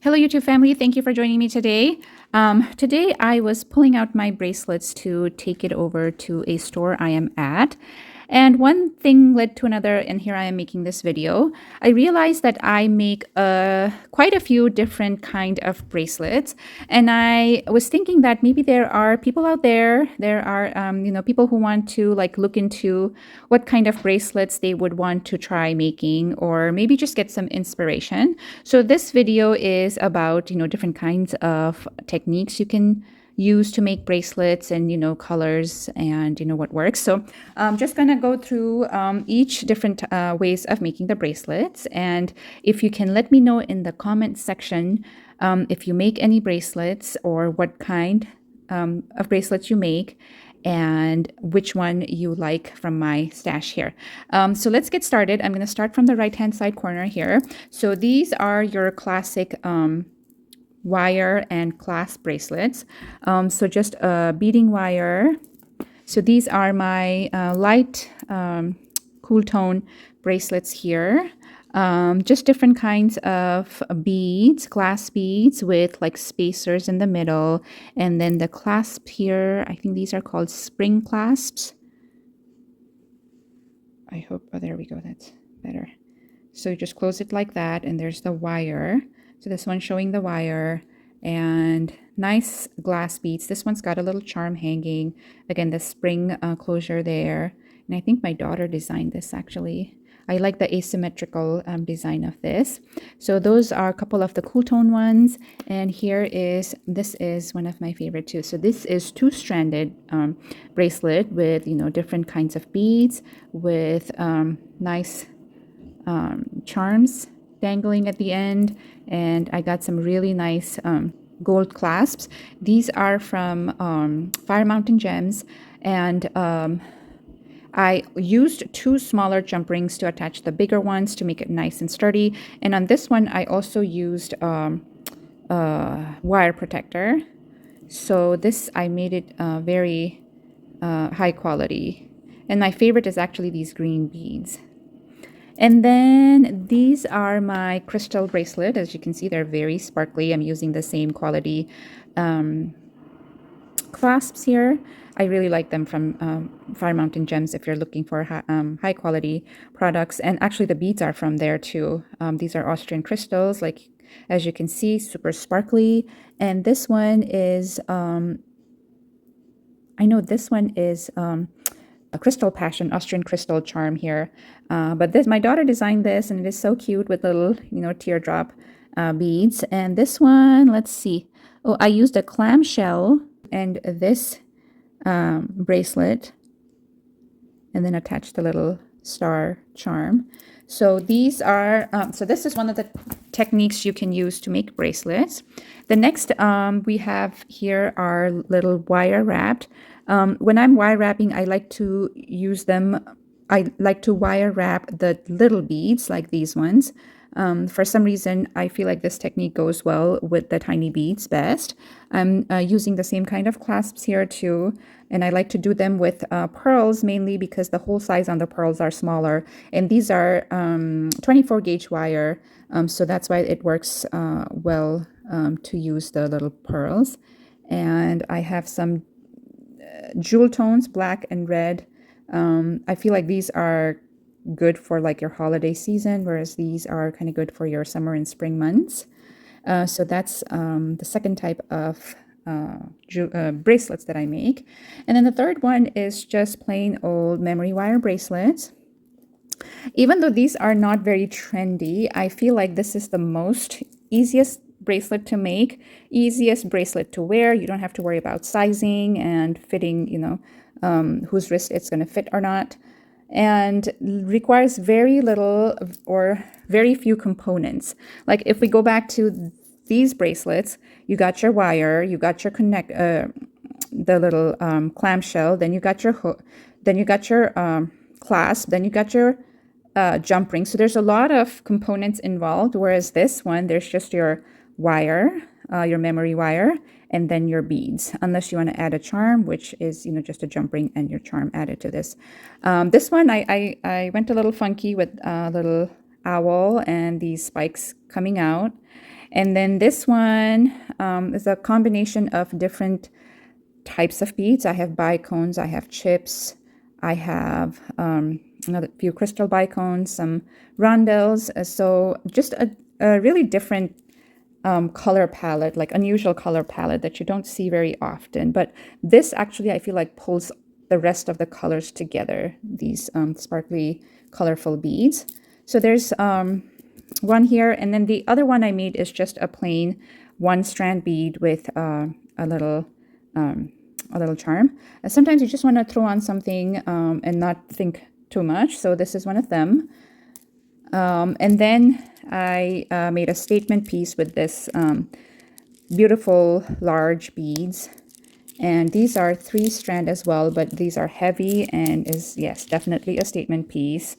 Hello, YouTube family. Thank you for joining me today. Today, I was pulling out my bracelets to take it over to a store I am at. And one thing led to another, and here I am making this video. I realized that I make quite a few different kind of bracelets, and I was thinking that maybe there are people out there. There are people who want to look into what kind of bracelets they would want to try making, or maybe just get some inspiration. So this video is about different kinds of techniques you can use to make bracelets, and colors, and what works. So I'm just gonna go through each different ways of making the bracelets, and if you can let me know in the comment section if you make any bracelets or what kind of bracelets you make and which one you like from my stash here. So let's get started. I'm going to start from the right hand side corner here. So these are your classic wire and clasp bracelets. So just a beading wire. So these are my light cool tone bracelets here. Just different kinds of beads, glass beads with like spacers in the middle. And then the clasp here, I think these are called spring clasps. I hope, oh, there we go, that's better. So you just close it like that, and there's the wire. So this one's showing the wire, and nice glass beads. This one's got a little charm hanging. Again, the spring closure there. And I think my daughter designed this actually. I like the asymmetrical design of this. So those are a couple of the cool tone ones. And this is one of my favorite too. So this is two-stranded bracelet with, different kinds of beads with nice charms dangling at the end. And I got some really nice gold clasps. These are from Fire Mountain Gems. And I used two smaller jump rings to attach the bigger ones to make it nice and sturdy. And on this one, I also used a wire protector. So this, I made it very high quality. And my favorite is actually these green beads. And then these are my crystal bracelet. As you can see, they're very sparkly. I'm using the same quality clasps here. I really like them from Fire Mountain Gems if you're looking for high quality products. And actually the beads are from there too. These are Austrian crystals, like as you can see, super sparkly. And this one is, I know this one is a Crystal Passion, Austrian crystal charm here. But this, my daughter designed this, and it is so cute with little, teardrop beads. And this one, let's see. Oh, I used a clamshell and this bracelet, and then attached the little star charm. So these are, so this is one of the techniques you can use to make bracelets. The next we have here are little wire wrapped. When I'm wire wrapping, I like to use them. I like to wire wrap the little beads like these ones. For some reason, I feel like this technique goes well with the tiny beads best. I'm using the same kind of clasps here too, and I like to do them with pearls mainly because the hole size on the pearls are smaller. And these are 24 gauge wire, so that's why it works well to use the little pearls. And I have some jewel tones, black and red. I feel like these are good for like your holiday season, whereas these are kind of good for your summer and spring months. So that's the second type of bracelets that I make. And then the third one is just plain old memory wire bracelets. Even though these are not very trendy, I feel like this is the easiest bracelet to make, easiest bracelet to wear. You don't have to worry about sizing and fitting, whose wrist it's going to fit or not, and requires very little or very few components. Like if we go back to these bracelets, you got your wire, you got your the little clamshell, then you got your hook, then you got your clasp, then you got your jump ring. So there's a lot of components involved, whereas this one, there's just your wire, your memory wire, and then your beads, unless you want to add a charm, which is, just a jump ring and your charm added to this. This one, I went a little funky with a little owl and these spikes coming out. And then this one is a combination of different types of beads. I have bicones, I have chips, I have another few crystal bicones, some rondelles. So just a really different color palette, like unusual color palette that you don't see very often. But this actually, I feel like pulls the rest of the colors together, these sparkly, colorful beads. So there's one here, and then the other one I made is just a plain one strand bead with a little charm. Sometimes you just want to throw on something and not think too much. So this is one of them. And then I made a statement piece with this beautiful large beads. And these are 3-strand as well, but these are heavy and is, yes, definitely a statement piece.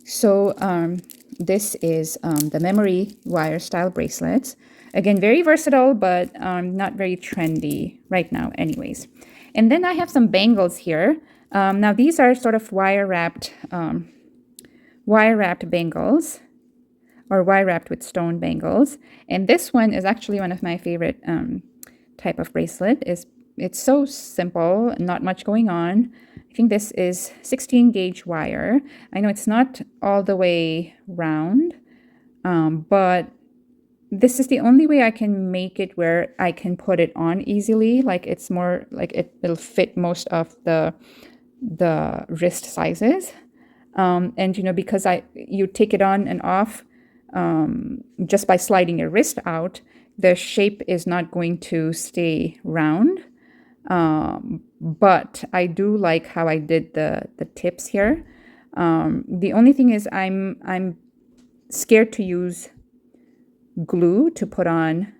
So this is the memory wire style bracelets. Again, very versatile, but not very trendy right now anyways. And then I have some bangles here. Now these are sort of wire wrapped bangles, or wire wrapped with stone bangles. And this one is actually one of my favorite type of bracelet. It's so simple, not much going on. I think this is 16 gauge wire. I know it's not all the way round, but this is the only way I can make it where I can put it on easily. Like it's more like it'll fit most of the wrist sizes. And you know, because you take it on and off just by sliding your wrist out, the shape is not going to stay round. But I do like how I did the tips here. The only thing is I'm scared to use glue to put on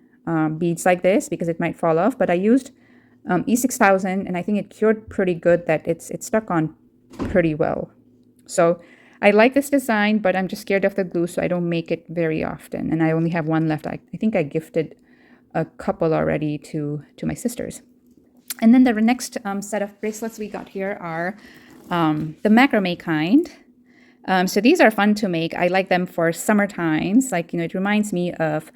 beads like this because it might fall off. But I used E6000 and I think it cured pretty good, that it's stuck on pretty well. So I like this design, but I'm just scared of the glue, so I don't make it very often. And I only have one left. I think I gifted a couple already to my sisters. And then the next set of bracelets we got here are the macrame kind. So these are fun to make. I like them for summer times. Like, you know, it reminds me of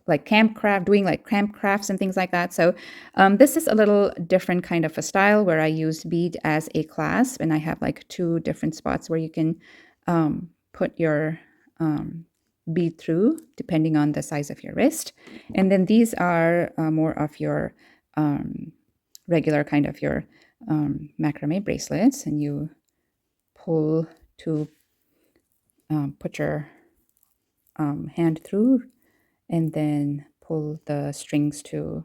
like doing like camp crafts and things like that. So this is a little different kind of a style where I use bead as a clasp, and I have like 2 different spots where you can put your bead through depending on the size of your wrist. And then these are more of your regular kind of your macrame bracelets, and you pull to put your hand through and then pull the strings to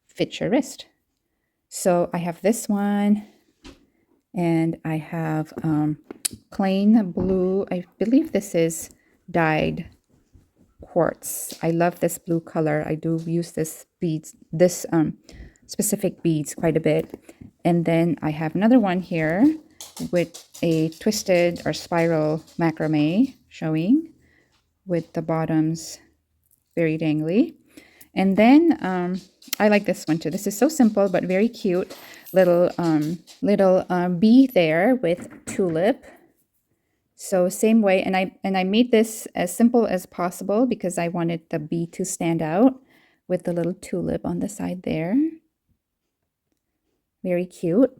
fit your wrist. So I have this one, and I have plain blue. I believe this is dyed quartz. I love this blue color. I do use this specific beads quite a bit. And then I have another one here with a twisted or spiral macrame showing, with the bottoms very dangly. And then I like this one too. This is so simple but very cute. Little bee there with tulip. So same way, and I made this as simple as possible because I wanted the bee to stand out with the little tulip on the side there. Very cute.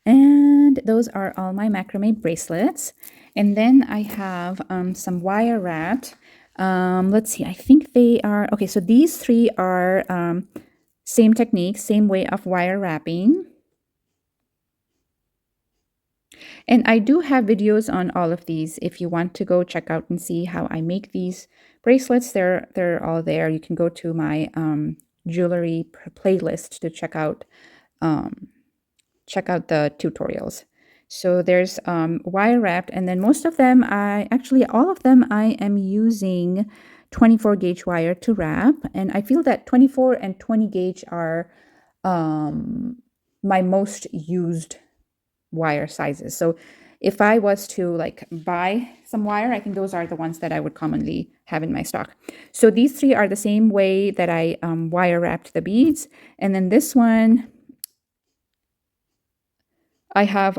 And those are all my macrame bracelets. And then I have some wire wrapped. Let's see, I think they are, okay, so these 3 are same technique, same way of wire wrapping. And I do have videos on all of these. If you want to go check out and see how I make these bracelets, they're all there. You can go to my jewelry playlist to check out the tutorials. So there's wire wrapped, and then most of them, all of them I am using 24 gauge wire to wrap. And I feel that 24 and 20 gauge are my most used wire sizes. So if I was to like buy some wire, I think those are the ones that I would commonly have in my stock. So these 3 are the same way that I wire wrapped the beads. And then this one, I have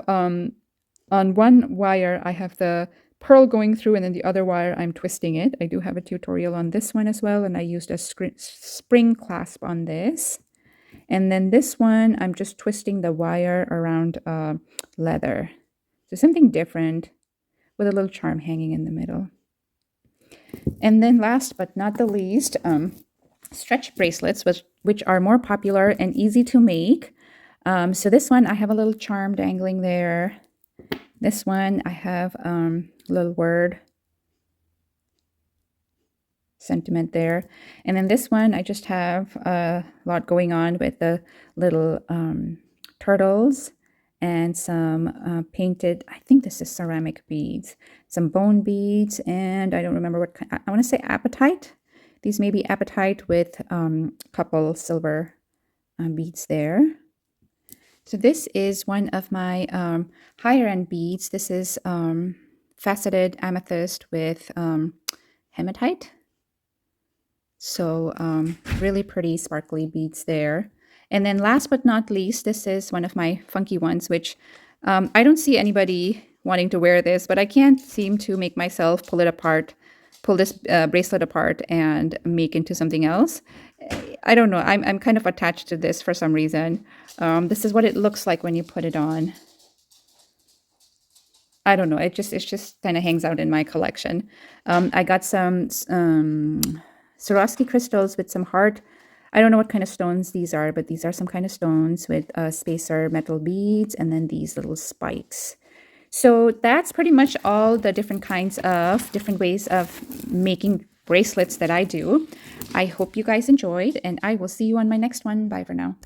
On one wire, I have the pearl going through, and then the other wire, I'm twisting it. I do have a tutorial on this one as well, and I used a spring clasp on this. And then this one, I'm just twisting the wire around leather. So something different with a little charm hanging in the middle. And then last but not the least, stretch bracelets, which are more popular and easy to make. So this one, I have a little charm dangling there. This one, I have a little word sentiment there. And then this one, I just have a lot going on with the little turtles and some painted, I think this is ceramic beads, some bone beads, and I don't remember what kind, I want to say apatite. These may be apatite with a couple silver beads there. So this is one of my higher end beads. This is faceted amethyst with hematite. So really pretty sparkly beads there. And then last but not least, this is one of my funky ones, which I don't see anybody wanting to wear this, but I can't seem to make myself pull it apart, pull this bracelet apart and make into something else. I don't know. I'm kind of attached to this for some reason. This is what it looks like when you put it on. I don't know. It just kind of hangs out in my collection. I got some Swarovski crystals with some heart. I don't know what kind of stones these are, but these are some kind of stones with spacer metal beads and then these little spikes. So that's pretty much all the different ways of making bracelets that I do. I hope you guys enjoyed, and I will see you on my next one. Bye for now.